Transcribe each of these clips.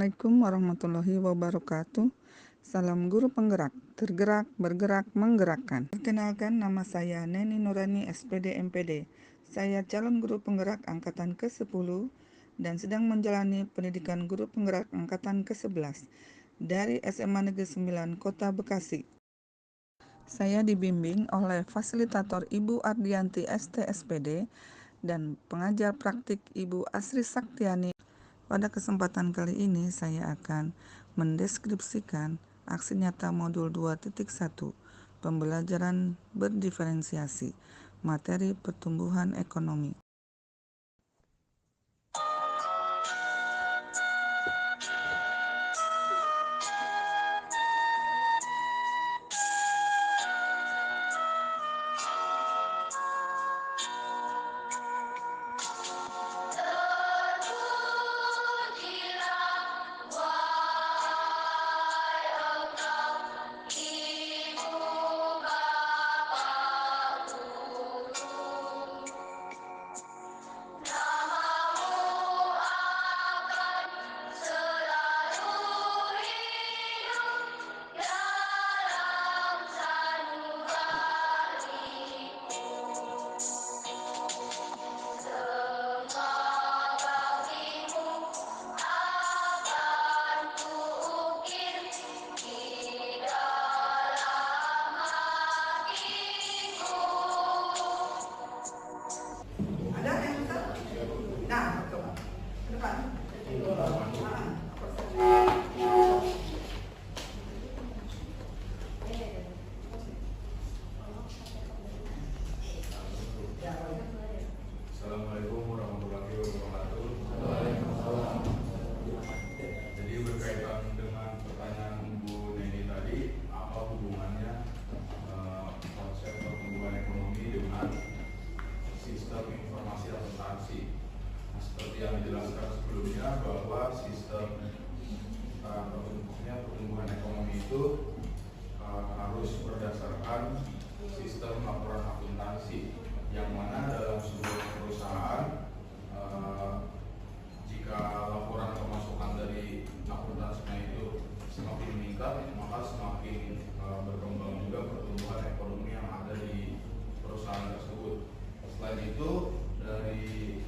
Assalamualaikum warahmatullahi wabarakatuh. Salam guru penggerak, tergerak, bergerak, menggerakkan. Perkenalkan, nama saya Neni Nurani SPD MPD. Saya calon guru penggerak angkatan ke-10 dan sedang menjalani pendidikan guru penggerak angkatan ke-11 dari SMA Negeri 9 Kota Bekasi. Saya dibimbing oleh fasilitator Ibu Ardianti ST SPD dan pengajar praktik Ibu Asri Saktiani. Pada kesempatan kali ini saya akan mendeskripsikan aksi nyata modul 2.1 pembelajaran berdiferensiasi materi pertumbuhan ekonomi. Assalamualaikum warahmatullahi wabarakatuh. Jadi berkaitan dengan pertanyaan Bu Neni tadi, apa hubungannya konsep pertumbuhan ekonomi dengan sistem informasi akuntansi? Nah, seperti yang dijelaskan sebelumnya bahwa sistem pertumbuhan ekonomi itu harus berdasarkan sistem laporan akuntansi, yang mana dalam sebuah perusahaan jika laporan pemasukan dari akuntansinya itu semakin meningkat, maka semakin berkembang juga pertumbuhan ekonomi yang ada di perusahaan tersebut. Selain itu, dari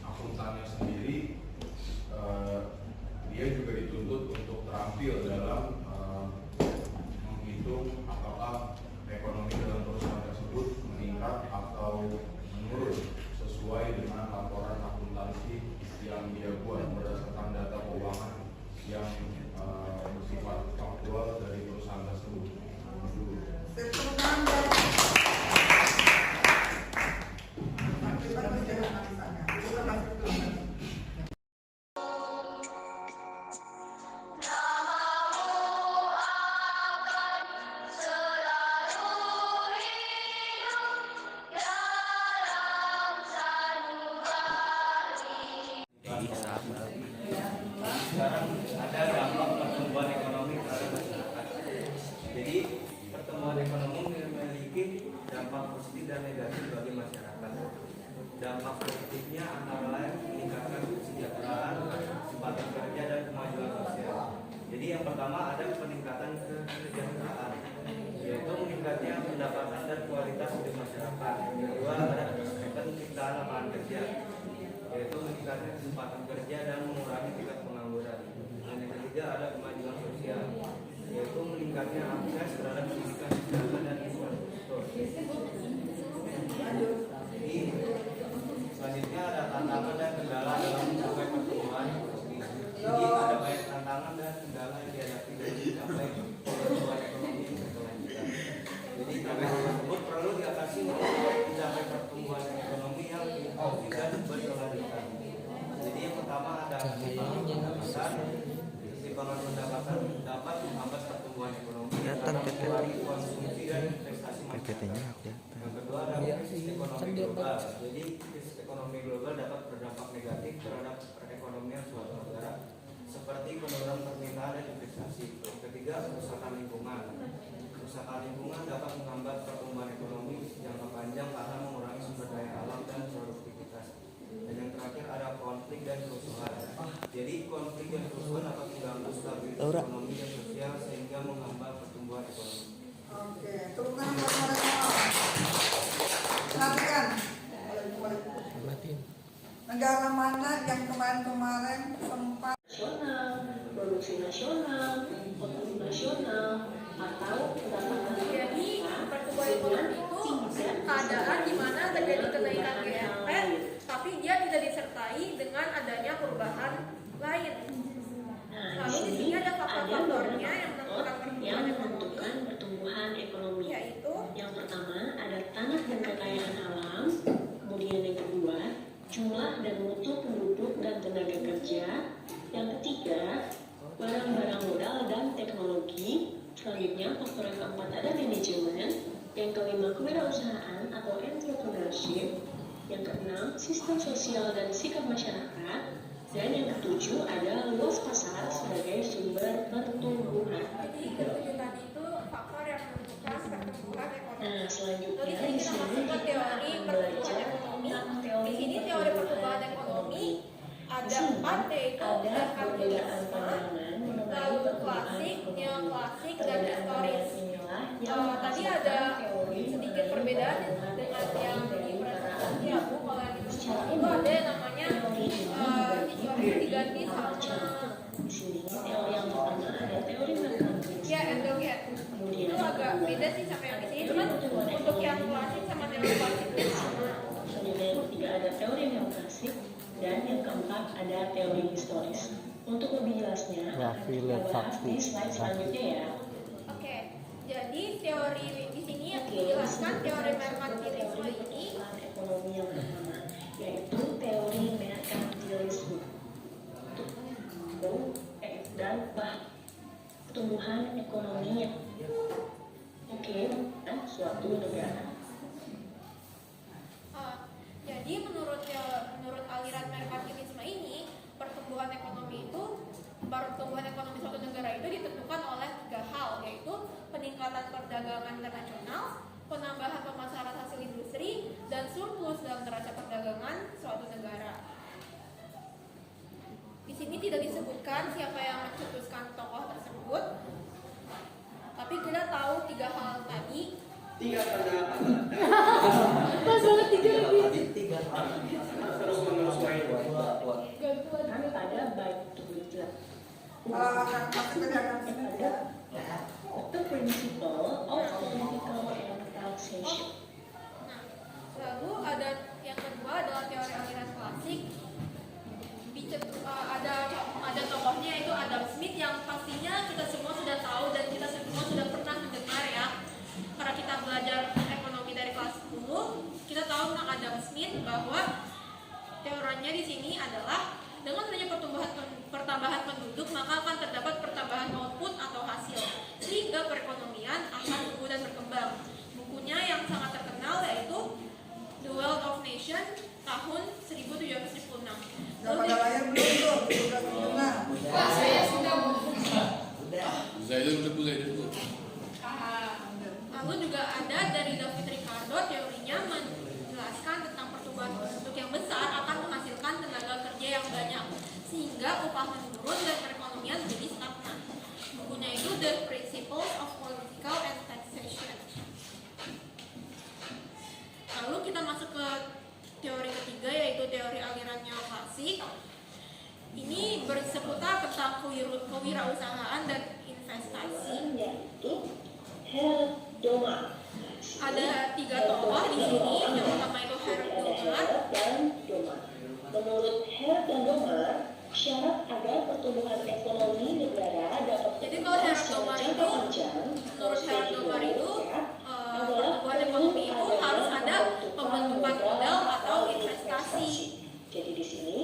akuntannya sendiri dia juga dituntut untuk terampil dalam menghitung apakah ekonomi dalam perusahaan tersebut meningkat atau menurun sesuai dengan laporan akuntansi yang dia buat berdasarkan data keuangan yang bersifat faktual dari perusahaan tersebut. Sekarang ada dampak pertumbuhan ekonomi terhadap masyarakat. Jadi pertumbuhan ekonomi memiliki dampak positif dan negatif bagi masyarakat. Dampak positifnya antara lain meningkatkan kesejahteraan, kesempatan kerja dan kemajuan sosial. Jadi yang pertama ada peningkatan kesejahteraan, yaitu meningkatnya pendapatan dan kualitas hidup masyarakat. Yang kedua ada penciptaan lapangan kerja, yaitu meningkatkan kesempatan kerja dan mengurangi tingkat pengangguran. Dan yang ketiga ada kemajuan sosial, yaitu meningkatnya akses terhadap pendidikan, kesehatan dan infrastruktur. Jadi selanjutnya ada tantangan dan kendala dalam mencapai pertumbuhan ekonomi. Jadi ada banyak tantangan dan kendala yang dihadapi dalam mencapai pertumbuhan ekonomi berkelanjutan. Jadi tantangan tersebut perlu diatasi untuk mencapai pertumbuhan ekonomi yang inklusif dan berkelanjutan. Jadi yang pertama ada ketimpangan pendapatan. Ketimpangan pendapatan dapat menghambat pertumbuhan ekonomi karena mengurangi konsumsi dan investasi masyarakat. Yang kedua ada krisis ekonomi global. Jadi krisis ekonomi global dapat berdampak negatif terhadap perekonomian suatu negara, seperti penurunan permintaan dan investasi. Yang ketiga, kerusakan lingkungan. Kerusakan lingkungan dapat menghambat pertumbuhan ekonomi jangka panjang karena mengurangi sumber daya alam dan produktivitas. Dan yang terakhir ada konflik dan kerusuhan. Jadi konflik yang terus dapat mengganggu stabilitas ekonomi dan sosial sehingga menghambat pertumbuhan ekonomi. Oke, tepuk tangan buat mereka. Perhatikan. Negara mana yang kemarin-kemarin sempat nasional, produksi nasional, ekonomi nasional, atau pendapatan Jadi pertumbuhan ekonomi itu keadaan di mana terjadi kenaikan GDP, tapi dia tidak disertai dengan adanya perubahan lain. Lalu di sini ada faktor-faktornya yang menentukan pertumbuhan ekonomi. yaitu Yang pertama ada tanah dan kekayaan alam, kemudian yang kedua jumlah dan mutu penduduk dan tenaga kerja, yang ketiga barang-barang modal dan teknologi, selanjutnya faktor yang keempat ada manajemen, yang kelima kewirausahaan atau entrepreneurship, yang keenam sistem sosial dan sikap masyarakat, dan yang ketujuh ada luas pasar sebagai sumber pertumbuhan. jadi ketujuh tadi itu faktor yang menentukan pertumbuhan ekonomi. Nah, selanjutnya Lalu di sini kita masuk ke teori pertumbuhan ekonomi. Di sini teori pertumbuhan ekonomi ada empat, yaitu ada perbedaan merkantilisme, pandangan mengenai lalu pertumbuhan klasik, ekonomi. neoklasik, dan Perbedaan historis. pandangan inilah yang Tadi menghasilkan ada teori sedikit perbedaan dengan yang di presentasi aku. Kalau yang di presentasi itu ada yang namanya historis diganti sama di sini. Teori yang pertama ada teori merkantilisme. ya endogen. Kemudian Itu agak beda sih sama yang di sini, cuman untuk yang klasik sama neoklasik itu sama. Selanjutnya yang ketiga ada teori neoklasik, dan yang keempat ada teori historis. Untuk lebih jelasnya akan kita bahas di slide selanjutnya ya. Oke, jadi teori di sini yang Oke, dijelaskan di sini teori kita masuk ke merkantilisme teori ini pertumbuhan ekonomi yang pertama, yaitu teori merkantilisme. Dan pertumbuhan ekonominya. Oke, dan suatu negara. jadi menurut aliran merkantilisme ini, pertumbuhan ekonomi suatu negara itu ditentukan oleh tiga hal, yaitu peningkatan perdagangan internasional, penambahan pemasaran hasil industri, dan surplus dalam neraca perdagangan suatu negara. Di sini tidak disebutkan siapa yang mencetuskan tokoh tersebut, tapi kita tahu tiga hal tadi. Tiga tanda Masalah tiga lagi. tiga terus menerus main. Kan pada baik to berjelas. masih kelihatan sini ya? The principle of political and taxation. Nah, lalu ada yang kedua adalah teori aliran klasik. Ada tokohnya yaitu Adam Smith yang pastinya kita semua sudah tahu dan kita semua sudah pernah mendengar ya. Karena kita belajar ekonomi dari kelas 10, kita tahu tentang Adam Smith bahwa teorinya di sini adalah dengan adanya pertambahan penduduk maka akan terdapat pertambahan output atau hasil sehingga perekonomian akan tumbuh dan berkembang. Bukunya yang sangat terkenal yaitu The Wealth of Nations tahun 1776. Udah pada layar belum tuh? Sudah setengah. Lalu juga ada dari David Ricardo, teorinya menjelaskan tentang pertumbuhan penduduk yang besar akan menghasilkan tenaga kerja yang banyak sehingga upah menurun dan perekonomian menjadi stagnan. Bukunya itu The Principles of Political and Taxation. Lalu kita masuk ke teori ketiga yaitu teori aliran neoklasik. Ini berseputar tentang kewirausahaan dan investasi. Yaitu Harold Domar. Ada tiga tokoh di sini. Yang pertama itu Harold Domar. Dan Domar. Menurut Harold dan Domar, syarat agar pertumbuhan ekonomi negara dapat Jadi kalau Harold Domar itu, menurut Harold Domar itu pertumbuhan ekonomi itu harus ada pembentukan modal atau investasi. Jadi di sini,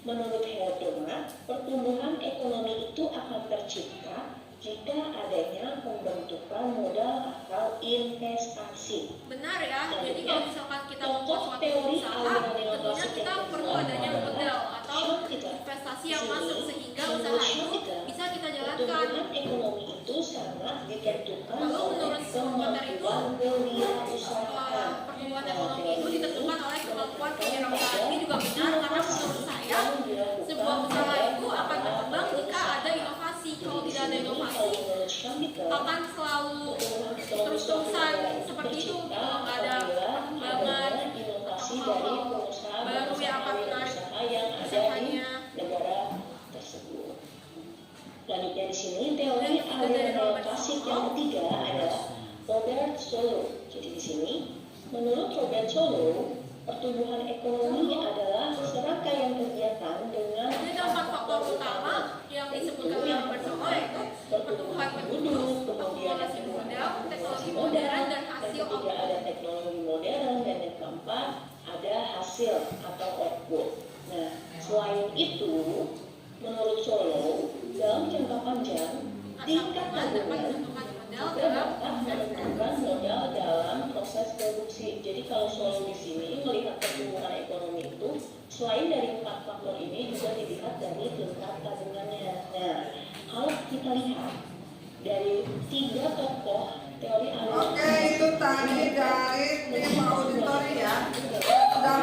menurut Harold Domar, pertumbuhan ekonomi itu akan tercipta jika adanya pembentukan modal atau investasi. Benar ya. Jadi kalau misalkan kita membuat suatu usaha, tentunya kita perlu adanya modal atau investasi yang masuk sehingga usaha itu bisa kita jalankan. Pertumbuhan ekonomi itu sangat ditentukan Lalu oleh menurut sumber itu, kemampuan kewirausahaan. pertumbuhan ekonomi itu ditentukan oleh kemampuan kewirausahaan. Ini juga benar karena menurut saya sebuah usaha itu ada inovasi akan selalu terus-terusan seperti itu, nggak ada perkembangan atau hal-hal baru yang akan menarik usahanya. Selanjutnya di sini teori aliran klasik yang ketiga adalah Robert Solow. Jadi di sini menurut Robert Solow, pertumbuhan ekonomi adalah serangkaian kegiatan dengan Jadi ada 4 faktor utama yang disebutkan oleh Robert Solow, yaitu pertumbuhan penduduk, akumulasi modal, teknologi modern, dan hasil ketiga output. ada teknologi modern, dan yang keempat ada hasil atau output. Nah, selain itu, menurut Solow, dalam jangka panjang, tingkat dapat tabungan menentukan modal juga dalam dapat menentukan modal dalam proses produksi. Jadi kalau Solow di sini melihat pertumbuhan ekonomi itu, selain dari 4 faktor ini juga dilihat dari tingkat tabungannya. Nah, kalau kita lihat dari 3 tokoh teori aliran. Oke, itu tadi dari tim auditori ya. Sudah